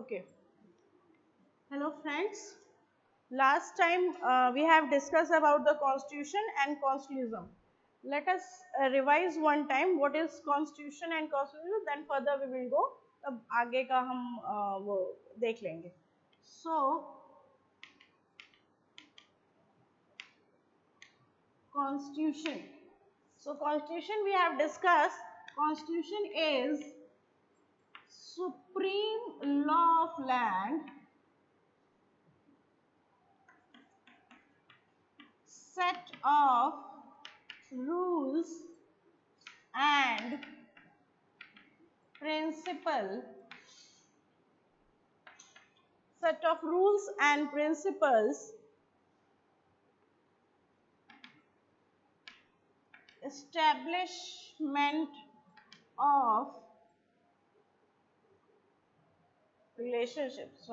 Okay. Hello friends. Last time we have discussed about the constitution and constitutionalism. Let us revise one time what is constitution and constitutionalism, then further we will go. अब आगे का हम वो देख लेंगे. So constitution. So constitution we have discussed. Constitution is supreme law of land set of rules and principle set of rules and principles establishment of relationships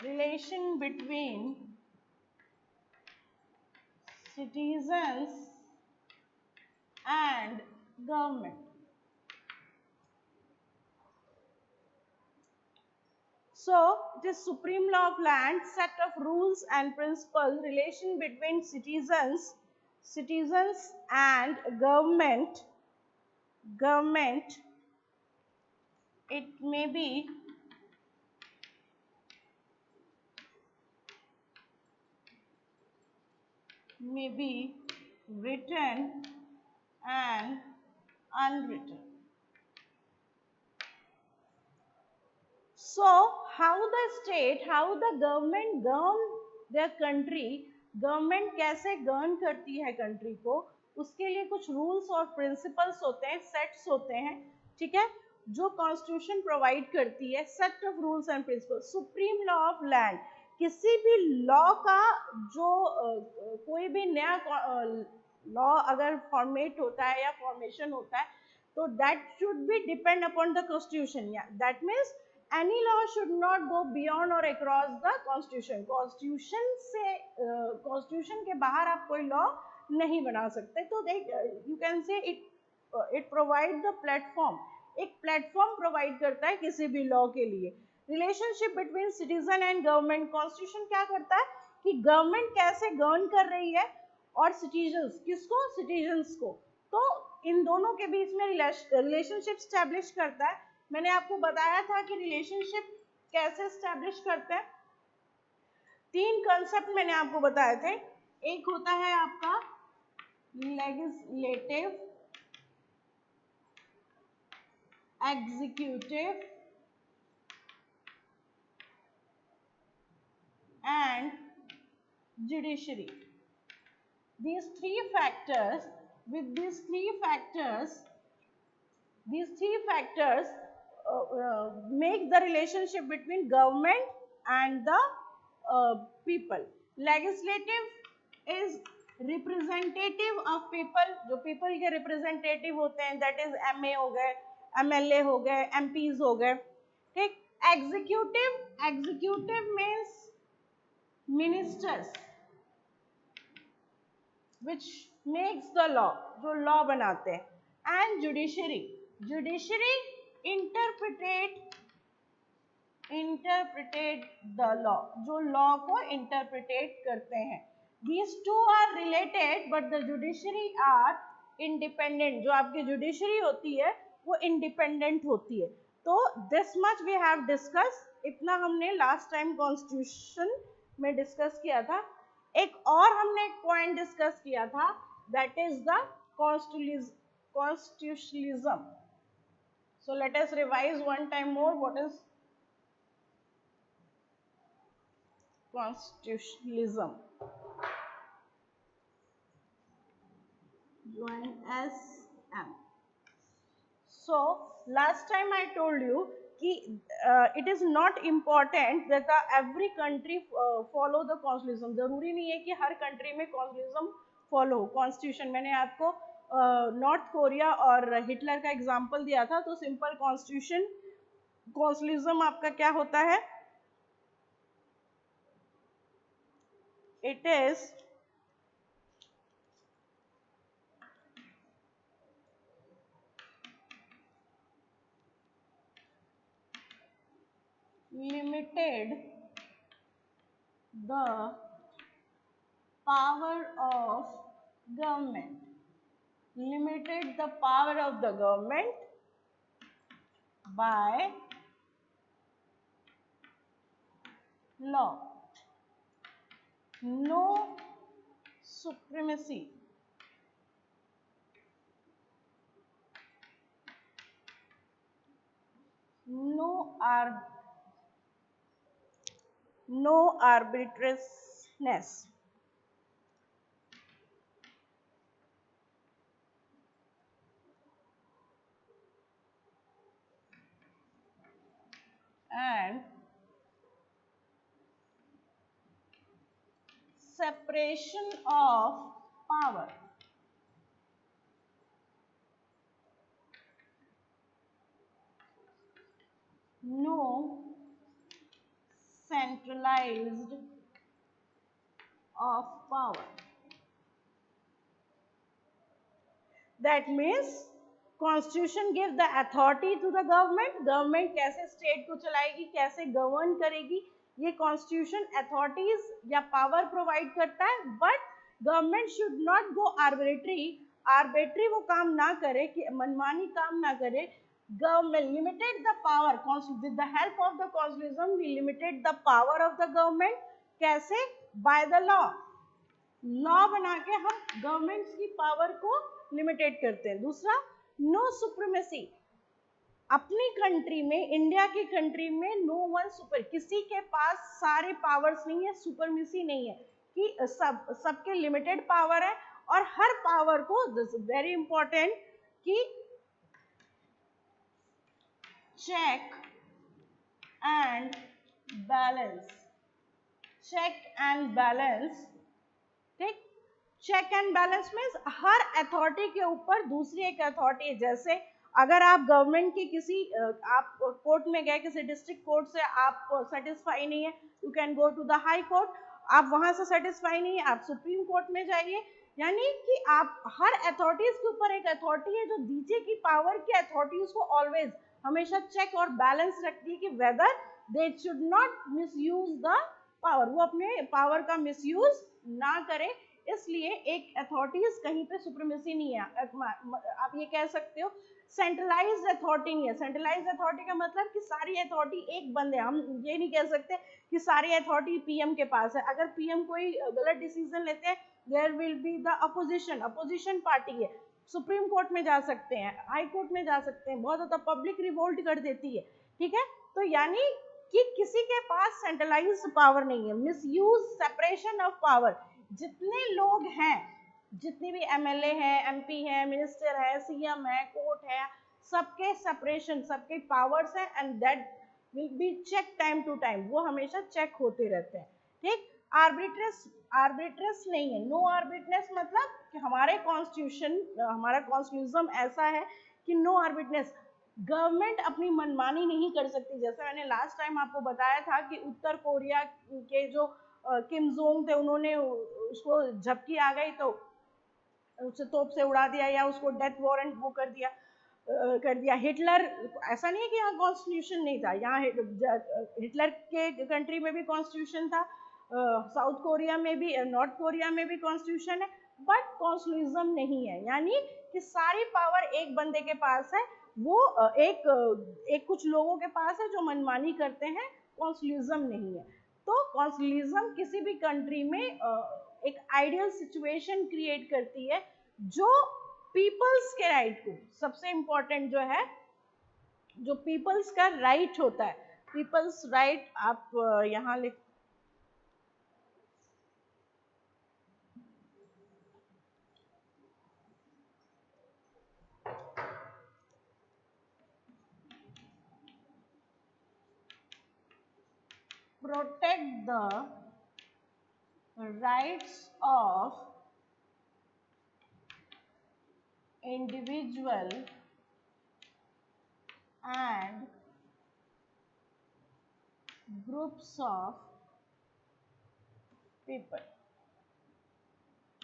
relation between citizens and government. So, this supreme law of land, set of rules and principles, relation between citizens and government. It may be written and unwritten. So, how the government govern their country, government कैसे govern करती है country को, उसके लिए कुछ rules और principles होते हैं, sets होते हैं, ठीक है, जो constitution provide करती है, set of rules and principles, supreme law of land, किसी भी law का जो कोई भी नया law अगर formate होता है या formation होता है, तो that should be depend upon the constitution. Yeah, that means any law should not go beyond or across the constitution. constitution के बाहर आप कोई law नहीं बना सकते. तो you can say it provide the platform. एक platform provide करता है किसी भी law के लिए. relationship between citizen and government. constitution क्या करता है कि government कैसे govern कर रही है और citizens किसको, citizens को. तो इन दोनों के बीच में रिलेशनशिप स्टैब्लिश करता है. मैंने आपको बताया था कि रिलेशनशिप कैसे स्टैब्लिश करते हैं. 3 कंसेप्ट मैंने आपको बताए थे. एक होता है आपका legislative, executive and judiciary. These three factors make the relationship between government and the people. Legislative is representative of people, जो people के representative होते हैं, that is MA हो गए, MLA हो गए, MPs हो गए, ठीक. Executive means ministers which makes the law, जो law बनाते हैं. And judiciary interpreted the law, जो law को interpretate करते हैं. These two are related but the judiciary are independent. जो आपकी judiciary होती है वो independent होती है. तो this much we have discussed. इतना हमने last time constitution में discuss किया था. एक और हमने एक पॉइंट डिस्कस किया था, that is the constitutionalism. So let us revise one time more what is constitutionalism. Join SM. So last time I told you कि it is not important that every country follow the constitutionalism. जरूरी नहीं है कि हर country में constitutionalism follow. constitution मैंने आपको north Korea और Hitler का एग्जांपल दिया था. तो सिंपल constitutionalism आपका क्या होता है? It is limited the power of government, limited the power of the government by law. No supremacy. No arbitrariness. And separation of power. No centralized of power. That means constitution give the authority to the government, government कैसे state को चलाएगी, कैसे govern करेगी, ये constitution authorities या power provide करता है. But government should not go arbitrary वो काम ना करे, कि मनमानी काम ना करे. Government limited the power with the help of the constitution, we limited the power of the government. कैसे? बाय द लॉ बना के हम गवर्नमेंट्स की पावर को लिमिटेड करते हैं. दूसरा, नो सुप्रीमेसी. अपनी कंट्री में, इंडिया की कंट्री में नो वन सुपर, किसी के पास सारे पावर्स नहीं है, सुपरमेसी नहीं है, कि सबके लिमिटेड पावर है. और हर पावर को, दिस इज वेरी इंपॉर्टेंट, कि check and balance. Check and balance. ठीक, चेक एंड बैलेंस मीन्स हर अथॉरिटी के ऊपर दूसरी एक अथॉरिटी है. जैसे अगर आप गवर्नमेंट की किसी, आप कोर्ट में गए, किसी डिस्ट्रिक्ट कोर्ट से आप सेटिस्फाई नहीं है, you can go to the high court. आप वहां से सेटिस्फाई नहीं है, आप सुप्रीम कोर्ट में जाइए. यानी कि आप हर अथॉरिटीज के ऊपर एक अथॉरिटी है जो नीचे की पावर की अथॉरिटीज को ऑलवेज, हमेशा चेक और बैलेंस रखती है, कि whether they should not misuse the power, वो अपने पावर का मिसयूज ना करे. इसलिए एक अथॉरिटीज कहीं पे सुप्रीमेसी नहीं है. आप ये कह सकते हो सेंट्रलाइज्ड अथॉरिटी नहीं है. सेंट्रलाइज्ड अथॉरिटी का मतलब कि सारी अथॉरिटी एक बंदे, हम ये नहीं कह सकते कि सारी अथॉरिटी पीएम के पास है. अगर पीएम कोई गलत डिसीजन लेते हैं, there will be the opposition party है, सुप्रीम कोर्ट में जा सकते हैं, हाई कोर्ट में जा सकते हैं, बहुत ज्यादा पब्लिक रिवोल्ट कर देती है. ठीक है, तो यानी कि किसी के पास सेंट्रलाइज्ड पावर नहीं है. Misuse, separation of power. जितने लोग हैं, जितनी भी एमएलए हैं, एमपी हैं, मिनिस्टर है, सीएम है, कोर्ट है, सबके सेपरेशन, सबके पावर्स हैं, and that will be check time to time, वो हमेशा चेक होते रहते हैं. ठीक, आर्बिट्रेस नहीं है. नो आर्बिट्रेस मतलब कि हमारे कॉन्स्टिट्यूशन, हमारा कॉन्स्टिट्यूशन ऐसा है कि नो आर्बिट्रेस. गवर्नमेंट अपनी मनमानी नहीं कर सकती. जैसे मैंने लास्ट टाइम आपको बताया था कि उत्तर कोरिया के जो किम जोंग थे, उन्होंने उसको झपकी आ गई तो उसे तोप से उड़ा दिया, या उसको डेथ वारंट वो कर दिया. हिटलर, ऐसा नहीं है कि यहाँ कॉन्स्टिट्यूशन नहीं था, यहाँ हिटलर के कंट्री में भी कॉन्स्टिट्यूशन था, साउथ कोरिया में भी, नॉर्थ कोरिया में भी कॉन्स्टिट्यूशन है, बट कॉन्स्टिट्यूशन नहीं है. यानी कि सारी पावर एक बंदे के पास है, वो एक कुछ लोगों के पास है जो मनमानी करते हैं. कॉन्स्टिट्यूशन नहीं है. तो कॉन्स्टिट्यूशन किसी भी कंट्री में एक आइडियल सिचुएशन क्रिएट करती है, जो पीपल्स के राइट को, सबसे इंपॉर्टेंट जो है, जो पीपल्स का राइट होता है, पीपल्स राइट, आप यहाँ लिख, protect the rights of individual and groups of people.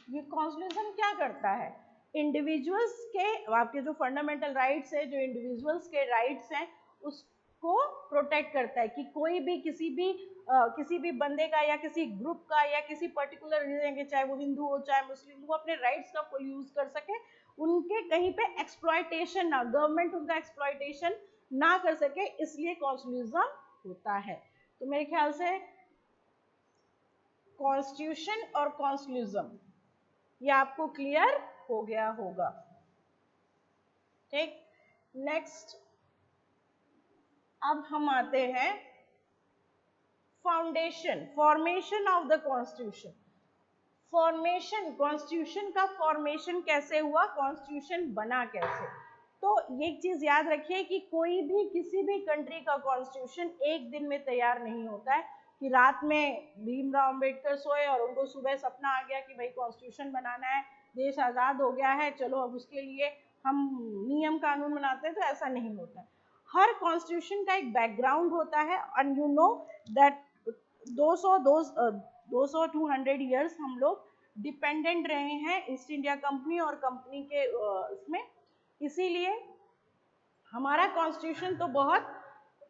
ये कॉन्स्टिट्यूशन क्या करता है? इंडिविजुअल्स के, आपके जो फंडामेंटल राइट्स है, जो इंडिविजुअल्स के राइट्स हैं, को प्रोटेक्ट करता है कि कोई भी किसी भी बंदे का या किसी ग्रुप का या किसी पर्टिकुलर रीजन के, चाहे वो हिंदू हो चाहे मुस्लिम, वो अपने राइट्स का फुल यूज कर सके, उनके कहीं पे एक्सप्लॉयटेशन ना, गवर्नमेंट उनका एक्सप्लॉयटेशन ना कर सके, इसलिए कॉन्स्टिट्यूशनिज्म होता है। तो मेरे ख्याल से कॉन्स्टिट्यूशन और कॉन्स्टिट्यूशनिज्म ये आपको क्लियर हो गया होगा। ठीक, नेक्स्ट अब हम आते हैं foundation, formation of the constitution. Formation, constitution का फॉर्मेशन कैसे हुआ, कॉन्स्टिट्यूशन बना कैसे। तो ये चीज याद रखिए कि कोई भी किसी भी कंट्री का कॉन्स्टिट्यूशन एक दिन में तैयार नहीं होता है, कि रात में भीमराव अंबेडकर सोए और उनको सुबह सपना आ गया कि भाई कॉन्स्टिट्यूशन बनाना है, देश आजाद हो गया है, चलो अब उसके लिए हम नियम कानून बनाते हैं, तो ऐसा नहीं होता है। हर कॉन्स्टिट्यूशन का एक बैकग्राउंड होता है, and you know that 200 years हम लोग डिपेंडेंट रहे हैं ईस्ट इंडिया कंपनी और कंपनी के इसमें, इसीलिए हमारा कॉन्स्टिट्यूशन तो बहुत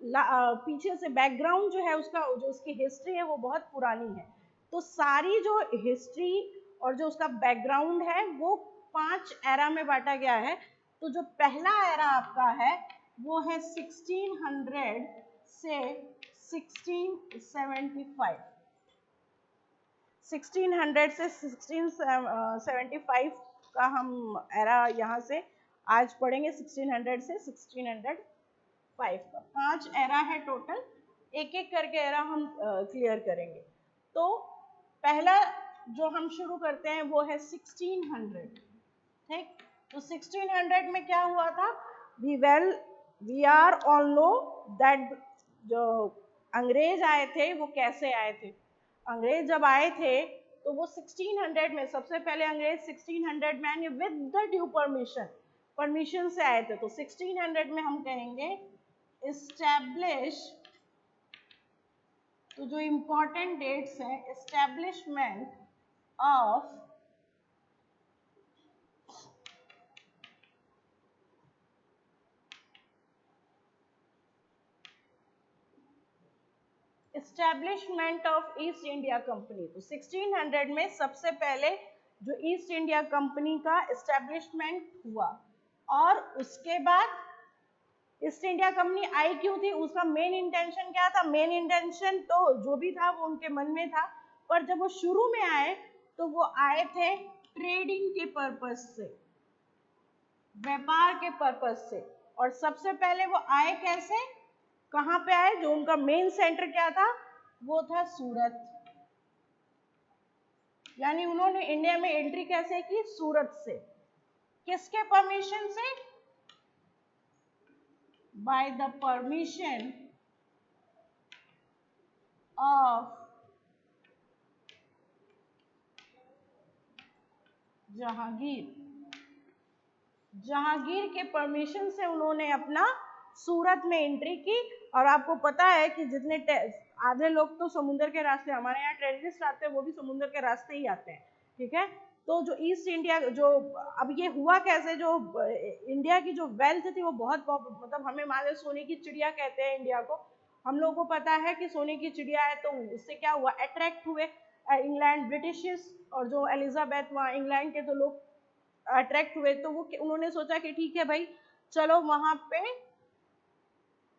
पीछे से बैकग्राउंड जो है उसका, जो उसकी हिस्ट्री है वो बहुत पुरानी है। तो सारी जो हिस्ट्री और जो उसका बैकग्राउंड है वो 5 एरा में बांटा गया है। तो जो पहला एरा आपका है वो है 1600 से 1675, 1600 से 1675 का हम एरा यहाँ से आज पढ़ेंगे, 1600 से 1605 का 5 एरा है टोटल, एक एक करके एरा हम क्लियर करेंगे। तो पहला जो हम शुरू करते हैं वो है 1600। ठीक, तो 1600 में क्या हुआ था, we are all know that जो अंग्रेज आए थे वो कैसे आए थे। अंग्रेज जब आए थे तो वो 1600 में, सबसे पहले अंग्रेज 1600 में विद द ड्यू परमिशन से आए थे। तो 1600 में हम कहेंगे इस्टेब्लिश, तो जो इंपॉर्टेंट डेट्स हैं, establishment of establishment of east India company. तो 1600 में सबसे पहले जो ईस्ट इंडिया कंपनी का एस्टेब्लिशमेंट हुआ, और उसके बाद ईस्ट इंडिया कंपनी आई क्यों थी, उसका मेन इंटेंशन क्या था, मेन इंटेंशन तो जो भी था वो उनके मन में था, पर जब वो शुरू में आए तो वो आए थे ट्रेडिंग के पर्पस से, व्यापार के पर्पस से। और सबसे पहले वो आए कैसे, कहां पे आए, जो उनका मेन सेंटर क्या था वो था सूरत, यानी उन्होंने इंडिया में एंट्री कैसे की, सूरत से। किसके परमिशन से, by the permission of Jahangir, Jahangir के परमिशन से उन्होंने अपना सूरत में एंट्री की। और आपको पता है कि जितने आधे लोग तो समुद्र के रास्ते, हमारे यहाँ टेररिस्ट आते हैं वो भी समुद्र के रास्ते ही आते हैं, ठीक है। तो जो ईस्ट इंडिया, जो अब ये हुआ कैसे, जो इंडिया की जो वेल्थ थी वो बहुत मतलब हमें मान लो सोने की चिड़िया कहते हैं इंडिया को, हम लोगों को पता है कि सोने की चिड़िया है, तो उससे क्या हुआ, अट्रैक्ट हुए इंग्लैंड, ब्रिटिश और जो एलिजाबेथ, वहाँ इंग्लैंड के तो लोग अट्रैक्ट हुए। तो वो उन्होंने सोचा कि ठीक है भाई चलो वहां पे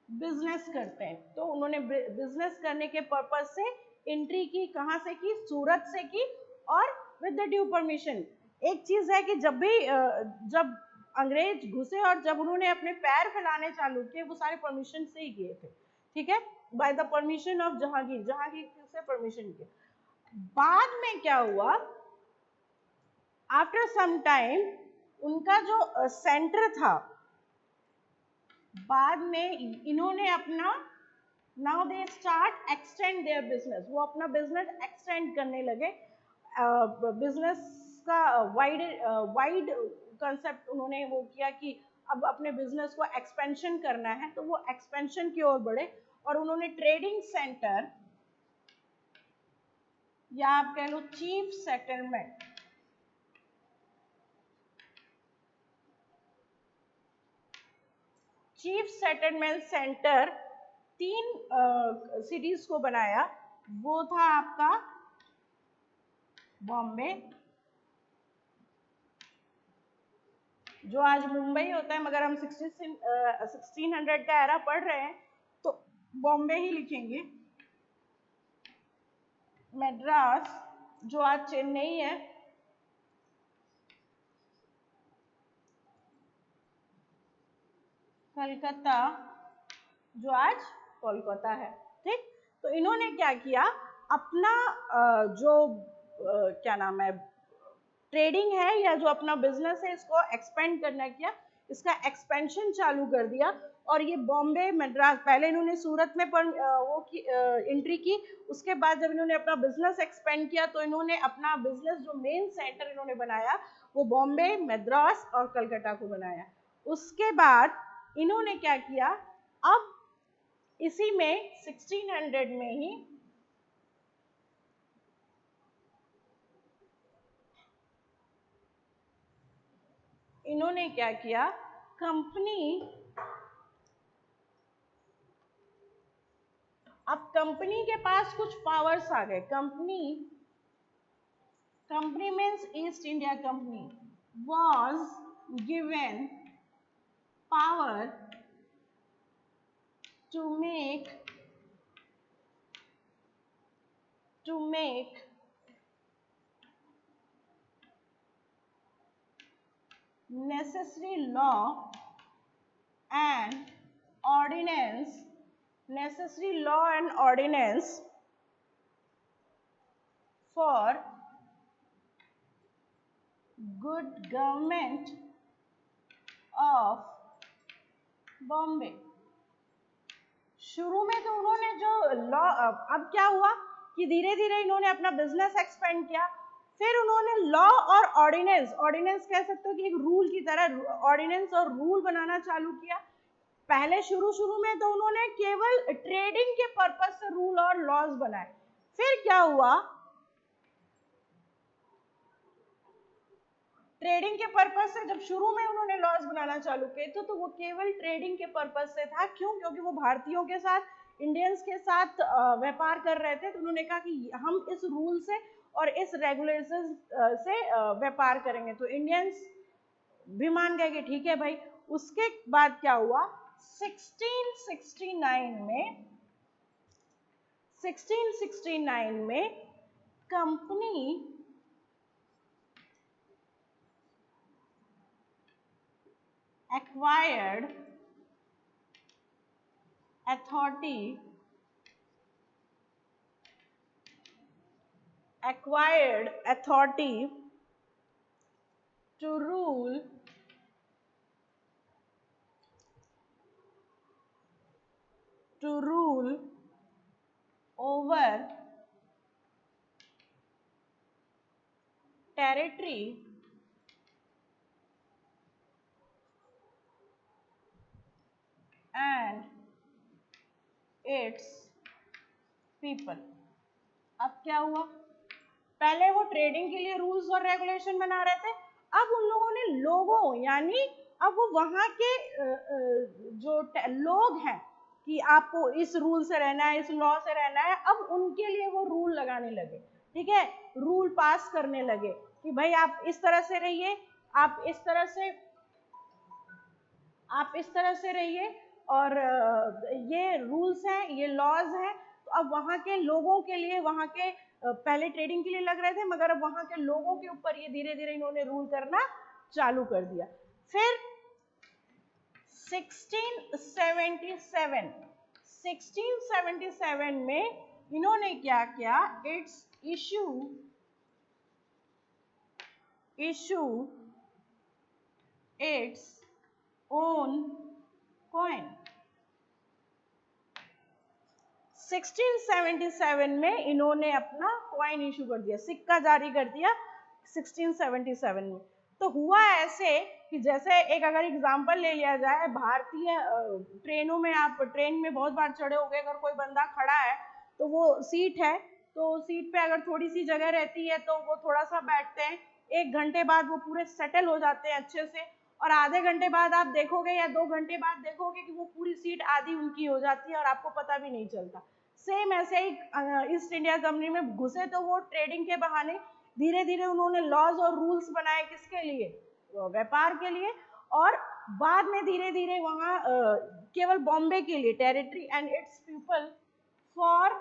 बिजनेस करते हैं। तो उन्होंने बिजनेस करने के पर्पज से एंट्री की, कहां से की, सूरत से की, और विद द ड्यू परमिशन। एक चीज है कि जब अंग्रेज घुसे और जब उन्होंने अपने पैर फैलाने चालू किए, वो सारे परमिशन से ही किए थे, ठीक है, by the permission of Jahangir, Jahangir से परमिशन किया। बाद में क्या हुआ, आफ्टर सम टाइम उनका जो सेंटर था, बाद में इन्होंने अपना, now they start extend their business, वो अपना बिजनेस एक्सटेंड करने लगे, बिजनेस का वाइड कंसेप्ट उन्होंने वो किया कि अब अपने बिजनेस को एक्सपेंशन करना है, तो वो एक्सपेंशन की ओर बढ़े, और उन्होंने ट्रेडिंग सेंटर या आप कह लो chief settlement, chief settlement centre 3 cities को बनाया, वो था आपका बॉम्बे, जो आज मुंबई होता है, मगर हम 1600 का एरा पढ़ रहे हैं तो बॉम्बे ही लिखेंगे। मद्रास, जो आज चेन्नई है। कलकत्ता, जो आज कोलकाता है। ठीक, तो इन्होंने क्या किया, अपना जो क्या नाम है, ट्रेडिंग है या जो अपना बिजनेस है, इसको एक्सपेंड करना किया, इसका एक्सपेंशन चालू कर दिया। और ये बॉम्बे, मद्रास, पहले इन्होंने सूरत में एंट्री की, उसके बाद जब इन्होंने अपना बिजनेस एक्सपेंड किया तो इन्होंने अपना बिजनेस जो मेन सेंटर इन्होंने बनाया वो बॉम्बे, मद्रास और कलकत्ता को बनाया। उसके बाद इन्होंने क्या किया, अब इसी में 1600 में ही इन्होंने क्या किया, अब कंपनी के पास कुछ पावर्स आ गए। Company means east India company was given power to make necessary law and ordinance for good government of Bombay. शुरू में तो उन्होंने जो लॉ, अब क्या हुआ कि धीरे धीरे इन्होंने अपना बिजनेस एक्सपेंड किया, फिर उन्होंने लॉ और ऑर्डिनेंस कह सकते हो कि एक रूल की तरह ऑर्डिनेंस और रूल बनाना चालू किया। पहले शुरू में तो उन्होंने केवल ट्रेडिंग के पर्पस से रूल और लॉज बनाए। फिर क्या हुआ, ट्रेडिंग के पर्पस से जब शुरू में उन्होंने लॉज बनाना चालू किए तो वो केवल ट्रेडिंग के पर्पस से था। क्यों? क्योंकि वो भारतीयों के साथ, इंडियंस के साथ व्यापार कर रहे थे, तो उन्होंने कहा कि हम इस रूल से और इस रेगुलेशन से व्यापार करेंगे। तो इंडियंस भी मान गए कि ठीक है भाई। उसके बाद क्या हुआ, 1669 में company acquired authority to rule over territory and its people। अब क्या हुआ, पहले वो ट्रेडिंग के लिए रूल्स और रेगुलेशन बना रहे थे, अब उन लोगों ने लोगों, यानी अब वो वहां के जो लोग हैं कि आपको इस रूल से रहना है, इस लॉ से रहना है, अब उनके लिए वो रूल लगाने लगे। ठीक है, रूल पास करने लगे कि भाई आप इस तरह से रहिए, आप इस तरह से रहिए, और ये रूल्स हैं, ये लॉज हैं। तो अब वहाँ के लोगों के लिए, वहाँ के पहले ट्रेडिंग के लिए लग रहे थे, मगर अब वहाँ के लोगों के ऊपर ये धीरे धीरे इन्होंने रूल करना चालू कर दिया। फिर 1677 में इन्होंने क्या किया, it's issue its own coin. 1677 में इन्होंने अपना कॉइन इशू कर दिया, सिक्का जारी कर दिया 1677 में। तो हुआ ऐसे कि जैसे एक अगर एग्जांपल ले लिया जाए, भारतीय ट्रेनों में, आप ट्रेन में बहुत बार चढ़े होंगे, अगर कोई बंदा खड़ा है तो वो सीट है, तो सीट पे अगर थोड़ी सी जगह रहती है तो वो थोड़ा सा बैठते हैं, 1 घंटे बाद वो पूरे सेटल हो जाते हैं अच्छे से, और आधे घंटे बाद आप देखोगे या 2 घंटे बाद देखोगे कि वो पूरी सीट आधी उनकी हो जाती है और आपको पता भी नहीं चलता। सेम ऐसे ही ईस्ट इंडिया कंपनी में घुसे तो वो ट्रेडिंग के बहाने धीरे धीरे उन्होंने लॉज और रूल्स बनाए, किसके लिए, व्यापार के लिए, और बाद में धीरे धीरे वहाँ केवल बॉम्बे के लिए, territory and it's people for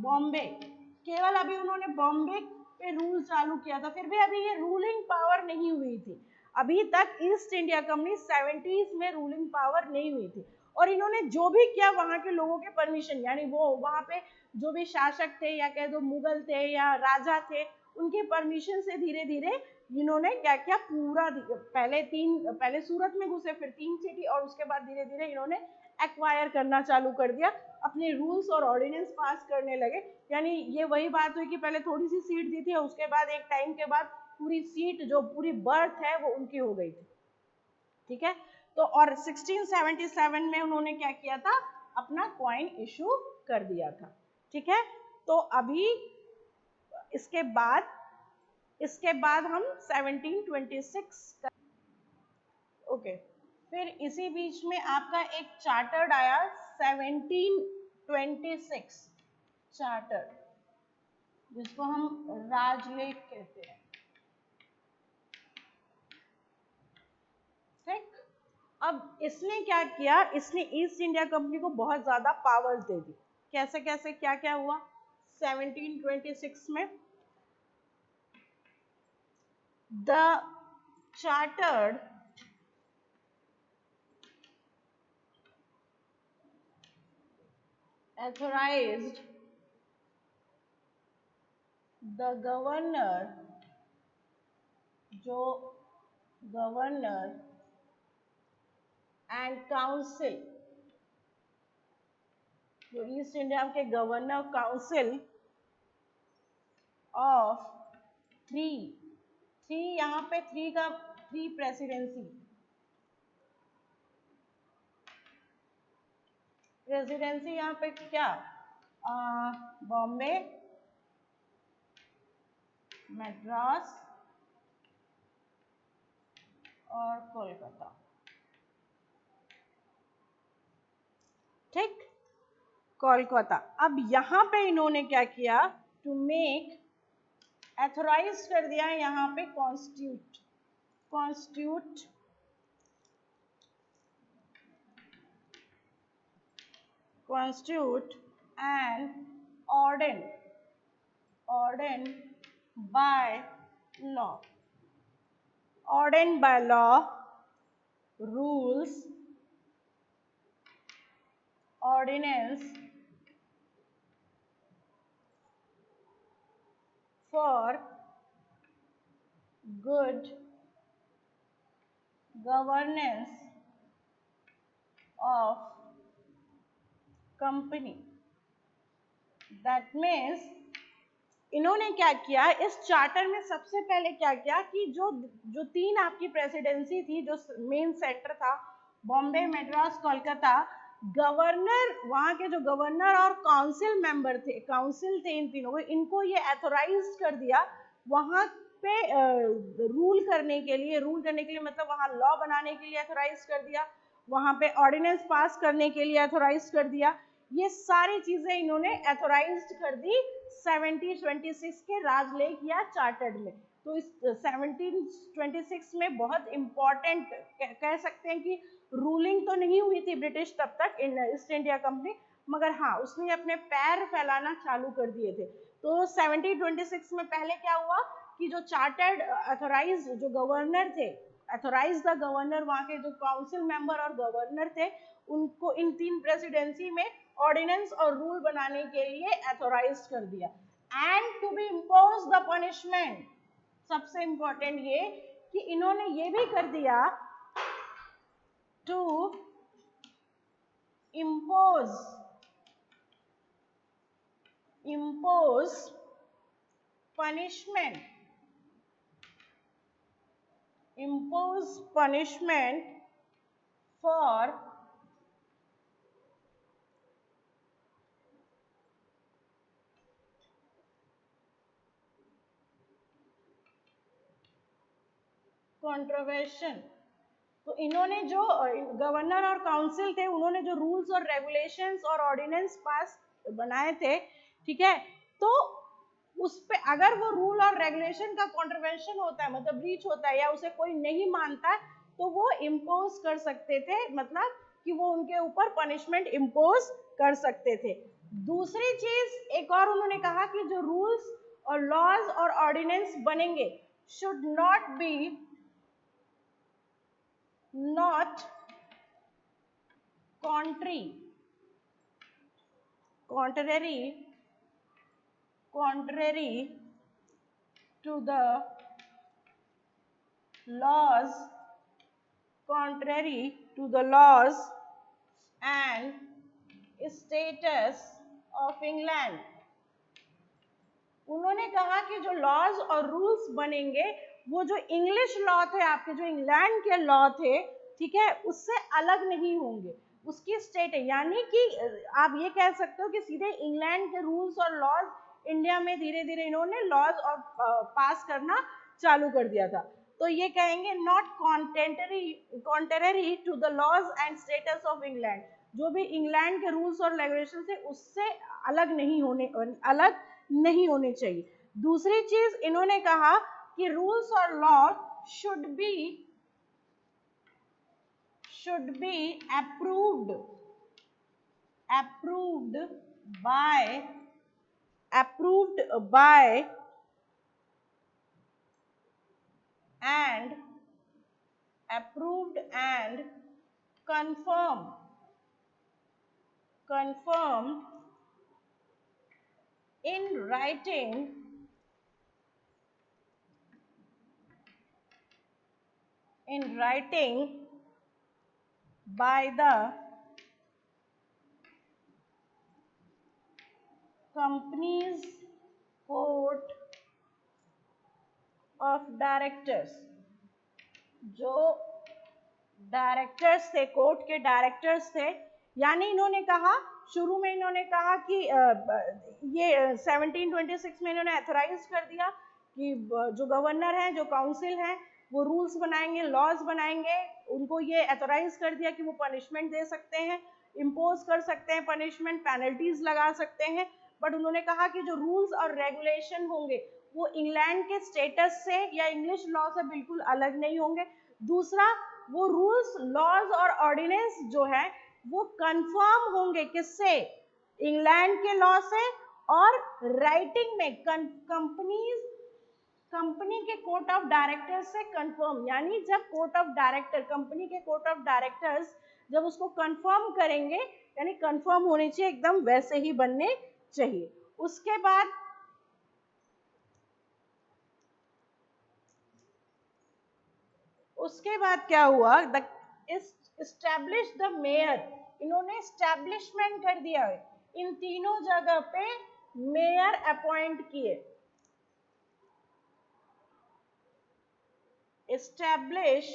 Bombay, केवल अभी उन्होंने बॉम्बे पे रूल चालू किया था, फिर भी अभी ये रूलिंग पावर नहीं हुई थी। अभी तक ईस्ट इंडिया कंपनी 70s में रूलिंग पावर नहीं हुई थी, और इन्होंने जो भी किया वहां के लोगों के परमिशन, यानी वो वहां पे जो भी शासक थे या कह दो मुगल थे या राजा थे, उनके परमिशन से धीरे धीरे इन्होंने क्या किया, पूरा पहले सूरत में घुसे, फिर 3 सिटी, और उसके बाद धीरे धीरे इन्होंने एक्वायर करना चालू कर दिया, अपने रूल्स और ऑर्डिनेंस पास करने लगे। यानी ये वही बात हुई कि पहले थोड़ी सी सीट दी थी और उसके बाद एक टाइम के बाद पूरी सीट, जो पूरी बर्थ है, वो उनकी हो गई थी। ठीक है, तो और 1677 में उन्होंने क्या किया था, अपना कॉइन इशू कर दिया था। ठीक है, तो अभी इसके बाद हम 1726 ओके, फिर इसी बीच में आपका एक चार्टर्ड आया 1726 चार्टर, जिसको हम राजलेख कहते हैं। ठीक, अब इसने क्या किया, इसने ईस्ट इंडिया कंपनी को बहुत ज्यादा पावर्स दे दी। कैसे कैसे, क्या क्या हुआ 1726 में, the chartered authorized the governor, जो गवर्नर एंड काउंसिल, जो ईस्ट इंडिया के गवर्नर काउंसिल ऑफ थ्री, यहाँ पे थ्री प्रेसिडेंसी यहाँ पे क्या, बॉम्बे, मद्रास और कोलकाता। ठीक, कोलकाता। अब यहाँ पे इन्होंने क्या किया, टू मेक, एथोराइज कर दिया यहाँ पे constitute and ordain by law, rules, ordinance for good governance of company। That means इन्होंने क्या किया, इस चार्टर में सबसे पहले क्या किया कि जो 3 आपकी प्रेसिडेंसी थी, जो मेन सेंटर था, बॉम्बे, मद्रास, कोलकाता, गवर्नर, वहां के जो गवर्नर और काउंसिल थे इन तीनों को, इनको ये एथोराइज कर दिया वहां पे रूल करने के लिए मतलब वहां लॉ बनाने के लिए एथोराइज कर दिया, वहां पे ऑर्डिनेंस पास करने के लिए एथोराइज कर दिया। ये सारी चीजें इन्होंने एथोराइज कर दी 1726 के राजलेख या चार्टर्ड में। तो इस 1726 में बहुत इंपॉर्टेंट कह सकते हैं कि रूलिंग तो नहीं हुई थी ब्रिटिश तब तक इन ईस्ट इंडिया कंपनी, मगर हाँ उसने अपने पैर फैलाना चालू कर दिए थे। तो 1726 में पहले क्या हुआ कि जो चार्टर्ड अथोराइज जो गवर्नर थे, अथोराइज द गवर्नर, वहां के जो काउंसिल मेंबर और गवर्नर थे, उनको इन 3 प्रेसिडेंसी में ऑर्डिनेंस और रूल बनाने के लिए एथोराइज कर दिया। And to be impose the punishment, सबसे इंपॉर्टेंट ये कि इन्होंने ये भी कर दिया to impose punishment for contravention तो इन्होंने जो गवर्नर और काउंसिल थे, उन्होंने जो रूल्स और रेगुलेशंस और ऑर्डिनेंस पास बनाए थे, ठीक है, तो उस पे अगर वो रूल और रेगुलेशन का कॉन्ट्रवेंशन होता है, मतलब ब्रीच होता है या उसे कोई नहीं मानता, तो वो इम्पोज कर सकते थे, मतलब कि वो उनके ऊपर पनिशमेंट इम्पोज कर सकते थे। दूसरी चीज एक और उन्होंने कहा कि जो रूल्स और लॉज और ऑर्डिनेंस बनेंगे should not be not contrary to the laws and status of England। उन्होंने कहा कि जो लॉज और रूल्स बनेंगे वो जो इंग्लिश लॉ थे, आपके जो इंग्लैंड के लॉ थे, ठीक है, उससे अलग नहीं होंगे, उसकी स्टेट है, यानी कि आप ये कह सकते हो कि सीधे इंग्लैंड के रूल्स और लॉज इंडिया में धीरे धीरे इन्होंने लॉज और पास करना चालू कर दिया था। तो ये कहेंगे not contrary to the laws and statutes of England, जो भी इंग्लैंड के रूल्स और रेगुलेशन थे उससे अलग नहीं होने चाहिए। दूसरी चीज इन्होंने कहा कि रूल्स और law should be approved by and confirmed in writing by the company's court of directors। जो डायरेक्टर्स थे, कोर्ट के डायरेक्टर्स थे, यानी इन्होंने कहा, शुरू में इन्होंने कहा कि ये 1726 में इन्होंने अथोराइज कर दिया कि जो गवर्नर हैं, जो काउंसिल हैं, वो रूल्स बनाएंगे, लॉज बनाएंगे, उनको ये अथोराइज कर दिया कि वो पनिशमेंट दे सकते हैं, इम्पोज कर सकते हैं पनिशमेंट, पेनल्टीज लगा सकते हैं। बट उन्होंने कहा कि जो रूल्स और रेगुलेशन होंगे वो इंग्लैंड के स्टेटस से या इंग्लिश लॉ से बिल्कुल अलग नहीं होंगे। दूसरा, वो रूल्स, लॉज और ऑर्डिनेंस जो है वो कंफर्म होंगे, किससे? इंग्लैंड के लॉ से, और राइटिंग में कंपनी के कोर्ट ऑफ डायरेक्टर्स से कंफर्म, यानी जब कोर्ट ऑफ डायरेक्टर, कंपनी के कोर्ट ऑफ डायरेक्टर्स जब उसको कंफर्म करेंगे, यानी कंफर्म होनी चाहिए, एकदम वैसे ही बनने चाहिए। उसके बाद क्या हुआ? एस्टैब्लिश द मेयर, इन्होंने एस्टैब्लिशमेंट कर दिया है, इन तीनों जगह पे मेयर अपॉइंट किए। establish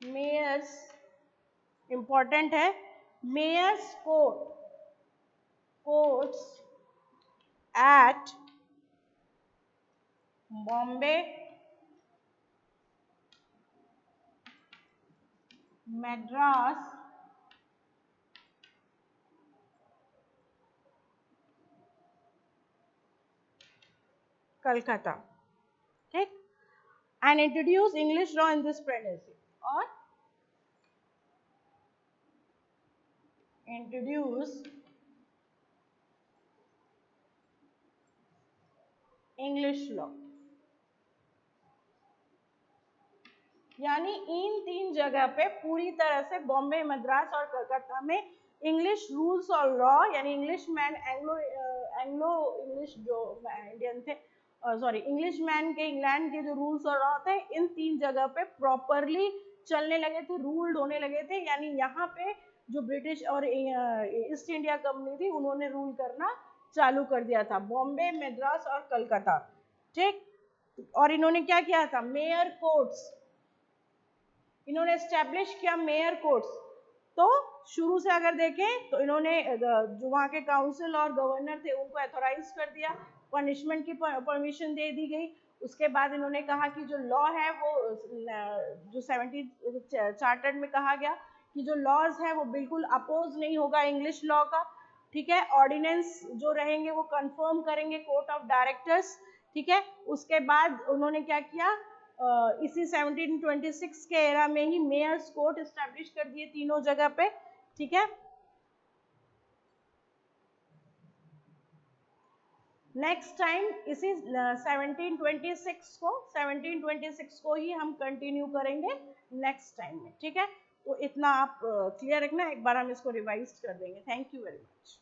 मेयर्स इंपॉर्टेंट है, mayors courts at Bombay, Madras, Calcutta, ठीक, and introduce English law in this pregnancy, और इंट्रोड्यूस इंग्लिश लॉ, यानी इन तीन जगह पे पूरी तरह से बॉम्बे, मद्रास और कलकत्ता में इंग्लिश रूल्स और लॉ, यानी इंग्लिश मैन, एंग्लो इंग्लिश जो इंडियन थे, सॉरी इंग्लिश मैन के इंग्लैंड के जो रूल्स और लॉ थे, इन तीन जगह पे प्रॉपरली चलने लगे थे, रूल्ड होने लगे थे। यानी यहाँ पे जो ब्रिटिश और ईस्ट इंडिया कंपनी थी, उन्होंने रूल करना चालू कर दिया था, बॉम्बे, मद्रास और कलकत्ता, ठीक। और इन्होंने क्या किया था? मेयर कोर्ट्स, इन्होंने एस्टैब्लिश किया मेयर कोर्ट्स, तो शुरू से अगर देखें तो इन्होंने जो वहाँ के काउंसिल और गवर्नर थे उनको अथोराइज कर दिया, पनिशमेंट की परमिशन दे दी गई। उसके बाद इन्होंने कहा कि जो लॉ है वो जो 17 चार्टर्ड में कहा गया कि जो लॉज है वो बिल्कुल अपोज नहीं होगा इंग्लिश लॉ का, ठीक है। ऑर्डिनेंस जो रहेंगे वो कंफर्म करेंगे कोर्ट ऑफ डायरेक्टर्स, ठीक है। उसके बाद उन्होंने क्या किया, इसी 1726 के एरा में ही मेयर्स कोर्ट एस्टैब्लिश कर दिए तीनों जगह पे, ठीक है। नेक्स्ट टाइम इसी 1726 को ही हम कंटिन्यू करेंगे नेक्स्ट टाइम में, ठीक है। तो इतना आप क्लियर रखना, एक बार हम इसको रिवाइज कर देंगे। Thank you very much.